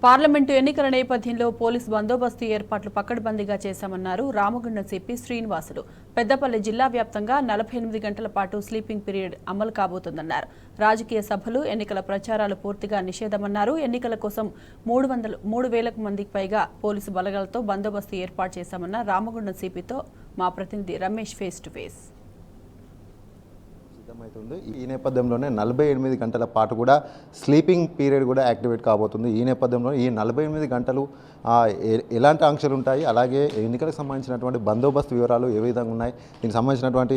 Parliament ఎన్నికల నేపథ్యంలో police బందోబస్తు ఏర్పాట్లు పకడ్బందీగా చేశామన్నారు రామగుండం సిపి శ్రీనివాసులు. పెద్దపల్లి జిల్లా వ్యాప్తంగా 48 గంటల పాటు స్లీపింగ్ పీరియడ్ అమలు కాబోతోందన్నారు. రాజకీయ సభలు, ఎన్నికల ప్రచారాలు పూర్తిగా నిషేధమన్నారు. ఎన్నికల కోసం 3,000 మందికి పైగా పోలీసు బలగాలతో బందోబస్తు ఏర్పాటు చేశామన్న రామగుండం సిపితో మా ప్రతినిధి రమేష్ ఫేస్ టు ఫేస్. సిద్ధమవుతుంది. ఈ నేపథ్యంలోనే 48 గంటల పాటు కూడా స్లీపింగ్ పీరియడ్ కూడా యాక్టివేట్ కాబోతుంది. ఈ నేపథ్యంలో ఈ 48 గంటలు ఎలాంటి ఆంక్షలు ఉంటాయి, అలాగే ఎన్నికలకు సంబంధించినటువంటి బందోబస్తు వివరాలు ఏ విధంగా ఉన్నాయి, దీనికి సంబంధించినటువంటి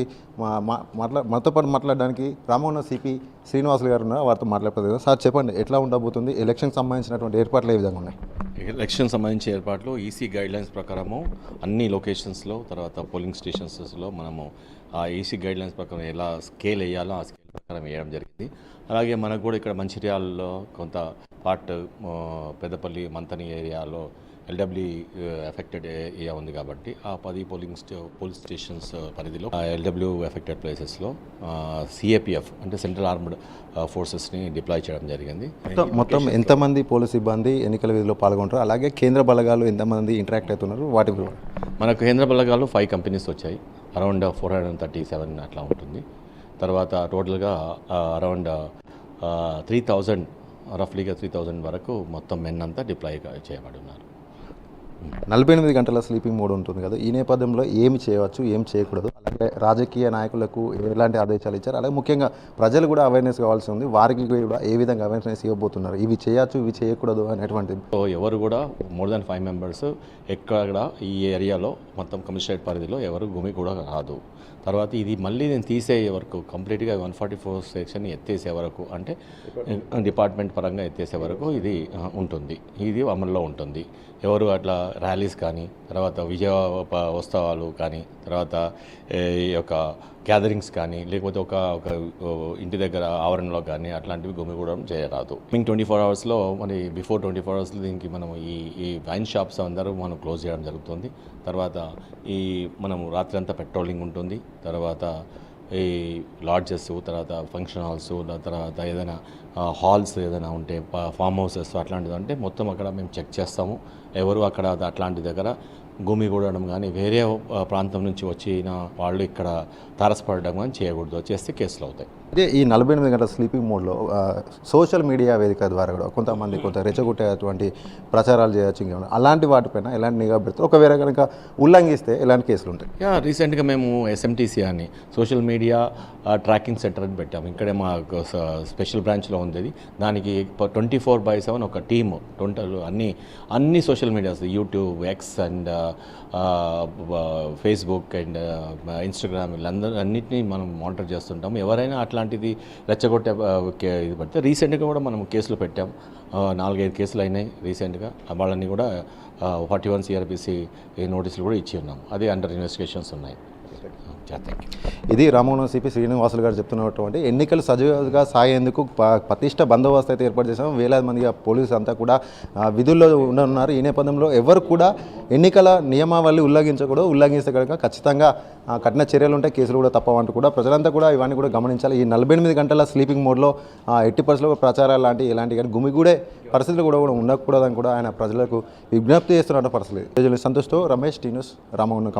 మనతో పాటు మాట్లాడడానికి రామగుండం సిపి శ్రీనివాసులు గారు ఉన్నారు. వారితో మాట్లాడుతుంది. సార్ చెప్పండి, ఎట్లా ఉండబోతుంది? ఎలక్షన్కి సంబంధించినటువంటి ఏర్పాట్లు ఏ విధంగా ఉన్నాయి? ఎలక్షన్ సంబంధించి ఏర్పాట్లు ఈసీ గైడ్లైన్స్ ప్రకారము అన్ని లొకేషన్స్లో, తర్వాత పోలింగ్ స్టేషన్స్లో మనము ఆ ఈసీ గైడ్లైన్స్ ప్రకారం ఎలా స్కేల్ వేయాలో ఆ స్కేల్ ప్రకారం వేయడం జరిగింది. అలాగే మనకు కూడా ఇక్కడ మంచిర్యాలలో కొంత పార్ట్ పెద్దపల్లి మంతని ఏరియాలో ఎల్డబ్ల్యూ ఎఫెక్టెడ్ ఏరియా ఉంది కాబట్టి ఆ 10 పోలీస్ స్టేషన్స్ పరిధిలో ఎల్డబ్ల్యూ ఎఫెక్టెడ్ ప్లేసెస్లో సిఏపిఎఫ్ అంటే సెంట్రల్ ఆర్మ్డ్ ఫోర్సెస్ని డిప్లాయ్ చేయడం జరిగింది. మొత్తం ఎంతమంది పోలీస్ సిబ్బంది ఎన్నికల విధిలో పాల్గొంటారు, అలాగే కేంద్ర బలగాలు ఎంతమంది ఇంటరాక్ట్ అవుతున్నారు వాటి మనకు కేంద్ర బలగాలు 5 కంపెనీస్ వచ్చాయి. అరౌండ్ 437 అట్లా ఉంటుంది. తర్వాత టోటల్గా అరౌండ్ 3,000 రఫ్లీగా 3,000 వరకు మొత్తం మెన్ అంతా డిప్లాయ్ చేయబడి ఉన్నారు. 48 గంటల స్లీపింగ్ మోడ్ ఉంటుంది కదా, ఈ నేపథ్యంలో ఏమి చేయవచ్చు, ఏం చేయకూడదు, అలాగే రాజకీయ నాయకులకు ఎలాంటి ఆదేశాలు ఇచ్చారు, అలాగే ముఖ్యంగా ప్రజలు కూడా అవేర్నెస్ కావాల్సి ఉంది, వారికి కూడా ఏ విధంగా అవేర్నెస్ ఇవ్వబోతున్నారు, ఇవి చేయొచ్చు ఇవి చేయకూడదు అనేటువంటి. ఎవరు కూడా మోర్ దాన్ 5 మెంబర్స్ ఎక్కడ ఈ ఏరియాలో మొత్తం కమిషనరేట్ పరిధిలో ఎవరు గుమి కూడా రాదు. తర్వాత ఇది మళ్ళీ నేను తీసేయ వరకు కంప్లీట్గా 144 సెక్షన్ ఎత్తేసే వరకు, అంటే డిపార్ట్మెంట్ పరంగా ఎత్తేసే వరకు ఇది ఉంటుంది. ఇది అమల్లో ఉంటుంది. ఎవరు అట్లా ర్యాలీస్ కానీ, తర్వాత విజయ ఉత్సవాలు కానీ, తర్వాత ఈ యొక్క గ్యాదరింగ్స్ కానీ, లేకపోతే ఒక ఇంటి దగ్గర ఆవరణలో కానీ అట్లాంటివి గుమిగూడడం చేయరాదు. 24 అవర్స్లో మరి బిఫోర్ 24 అవర్స్లో దీనికి మనం ఈ వైన్ షాప్స్ అందరూ మనం క్లోజ్ చేయడం జరుగుతుంది. తర్వాత మనం రాత్రి అంతా పెట్రోలింగ్ ఉంటుంది. తర్వాత ఈ లాడ్జెస్, తర్వాత ఫంక్షన్ హాల్స్, తర్వాత ఏదైనా హాల్స్ ఏదైనా ఉంటే, ఫామ్ హౌసెస్ అట్లాంటిది అంటే మొత్తం అక్కడ మేము చెక్ చేస్తాము. ఎవరు అక్కడ అట్లాంటి దగ్గర గుమిగూడడం కానీ, వేరే ప్రాంతం నుంచి వచ్చిన వాళ్ళు ఇక్కడ తారసపడడం కానీ చేయకూడదు. చేస్తే కేసులు అవుతాయి. అదే ఈ 48 గంటల స్లీపింగ్ మోడ్లో సోషల్ మీడియా వేదిక ద్వారా కూడా కొంతమంది రెచ్చగొట్టేటువంటి ప్రచారాలు చేయొచ్చు. ఇంకేమైనా అలాంటి వాటిపైన ఎలాంటి నిఘా పెడతారు? ఒకవేళ కనుక ఉల్లంఘిస్తే ఎలాంటి కేసులు ఉంటాయి? రీసెంట్గా మేము SMTC అని సోషల్ మీడియా ట్రాకింగ్ సెంటర్ అని పెట్టాము. ఇక్కడే మా స్పెషల్ బ్రాంచ్లో ఉంది. దానికి 24/7 ఒక టీము టోటల్ అన్ని social medias, YouTube, X and Facebook and Instagram అన్నింటినీ మనం మానిటర్ చేస్తుంటాము. ఎవరైనా అట్లాంటిది రెచ్చగొట్టే ఇది పడితే రీసెంట్గా కూడా మనం కేసులు పెట్టాం. 4-5 కేసులు అయినాయి రీసెంట్గా. వాళ్ళని కూడా 41 CRPC నోటీసులు కూడా ఇచ్చి ఉన్నాం. అది అండర్ ఇన్వెస్టిగేషన్స్ ఉన్నాయి. ఇది రామగుండం సిపి శ్రీనివాసులు గారు చెప్తున్నటువంటి ఎన్నికలు సజీవంగా సాగేందుకు పటిష్ట బందోబస్తు అయితే ఏర్పాటు చేశాము. వేలాది మందిగా పోలీసు అంతా కూడా విధుల్లో ఉండనున్నారు. ఈ నేపథ్యంలో ఎవరు కూడా ఎన్నికల నియమావళి ఉల్లంఘించకూడదు. ఉల్లంఘిస్తే కనుక ఖచ్చితంగా కఠిన చర్యలు ఉంటాయి, కేసులు కూడా తప్పవంటూ కూడా ప్రజలంతా కూడా ఇవన్నీ కూడా గమనించాలి. ఈ 48 గంటల స్లీపింగ్ మోడ్లో ఎట్టి పరిస్థితుల్లో ప్రచారాలు లాంటి కానీ గుమిగూడే పరిస్థితులు కూడా ఉండకూడదని కూడా ఆయన ప్రజలకు విజ్ఞప్తి చేస్తున్న పరిస్థితి. సంతోష్తో రమేష్, టీ న్యూస్, రామగుండం.